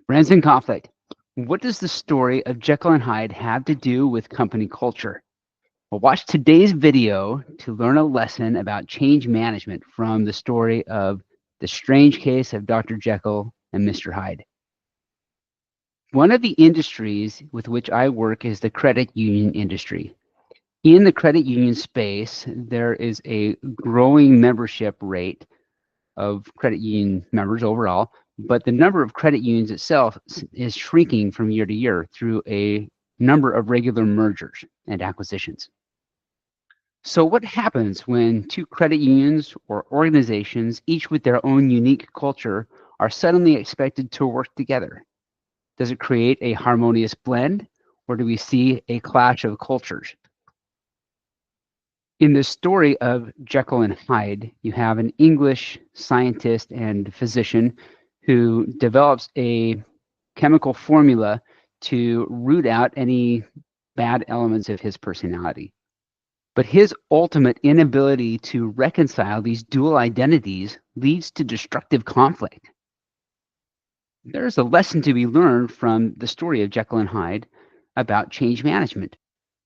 Friends in conflict. What does the story of Jekyll and Hyde have to do with company culture? Well, watch today's video to learn a lesson about change management from the story of the strange case of Dr. Jekyll and Mr. Hyde. One of the industries with which I work is the credit union industry. In the credit union space, there is a growing membership rate of credit union members overall, but the number of credit unions itself is shrinking from year to year through a number of regular mergers and acquisitions. So what happens when two credit unions or organizations, each with their own unique culture, are suddenly expected to work together? Does it create a harmonious blend, or do we see a clash of cultures? In the story of Jekyll and Hyde, you have an English scientist and physician who develops a chemical formula to root out any bad elements of his personality. But his ultimate inability to reconcile these dual identities leads to destructive conflict. There's a lesson to be learned from the story of Jekyll and Hyde about change management.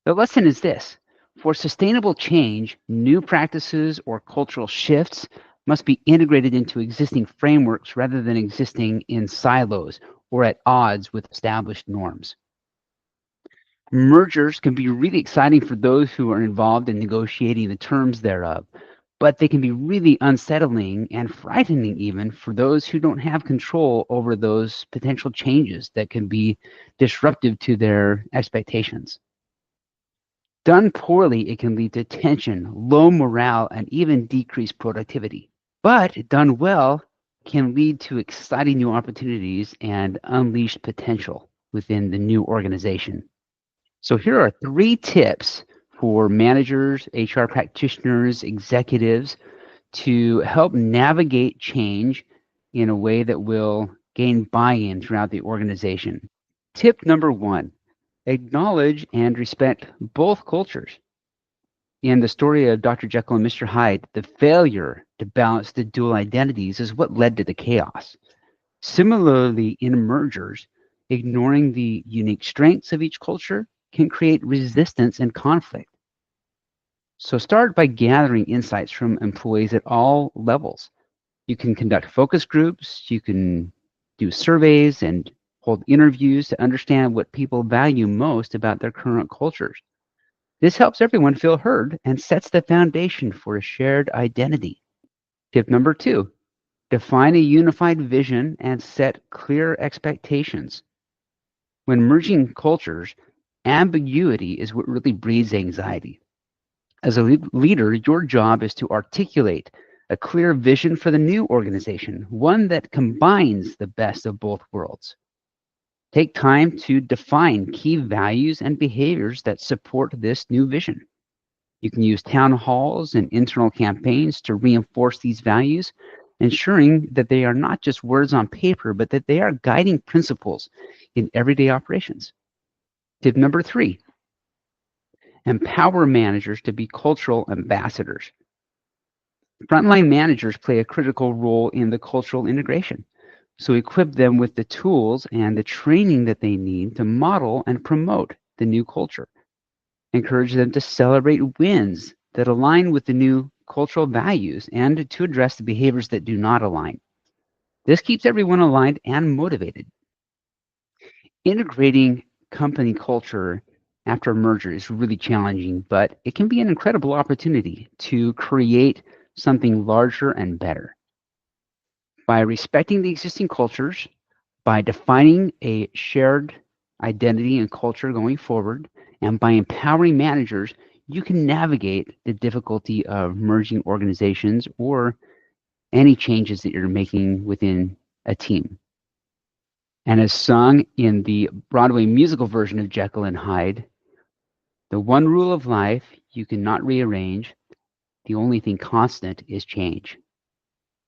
The lesson is this: for sustainable change, new practices or cultural shifts must be integrated into existing frameworks rather than existing in silos or at odds with established norms. Mergers can be really exciting for those who are involved in negotiating the terms thereof, but they can be really unsettling and frightening even for those who don't have control over those potential changes that can be disruptive to their expectations. Done poorly, it can lead to tension, low morale, and even decreased productivity. But done well can lead to exciting new opportunities and unleashed potential within the new organization. So here are 3 tips for managers, HR practitioners, executives to help navigate change in a way that will gain buy-in throughout the organization. Tip number 1, acknowledge and respect both cultures. In the story of Dr. Jekyll and Mr. Hyde, the failure to balance the dual identities is what led to the chaos. Similarly, in mergers, ignoring the unique strengths of each culture can create resistance and conflict. So start by gathering insights from employees at all levels. You can conduct focus groups, you can do surveys and hold interviews to understand what people value most about their current cultures. This helps everyone feel heard and sets the foundation for a shared identity. Tip number 2, define a unified vision and set clear expectations. When merging cultures, ambiguity is what really breeds anxiety. As a leader, your job is to articulate a clear vision for the new organization, one that combines the best of both worlds. Take time to define key values and behaviors that support this new vision. You can use town halls and internal campaigns to reinforce these values, ensuring that they are not just words on paper, but that they are guiding principles in everyday operations. Tip number 3, empower managers to be cultural ambassadors. Frontline managers play a critical role in the cultural integration. So equip them with the tools and the training that they need to model and promote the new culture. Encourage them to celebrate wins that align with the new cultural values and to address the behaviors that do not align. This keeps everyone aligned and motivated. Integrating company culture after a merger is really challenging, but it can be an incredible opportunity to create something larger and better. By respecting the existing cultures, by defining a shared identity and culture going forward, and by empowering managers, you can navigate the difficulty of merging organizations or any changes that you're making within a team. And as sung in the Broadway musical version of Jekyll and Hyde, the one rule of life you cannot rearrange, the only thing constant is change.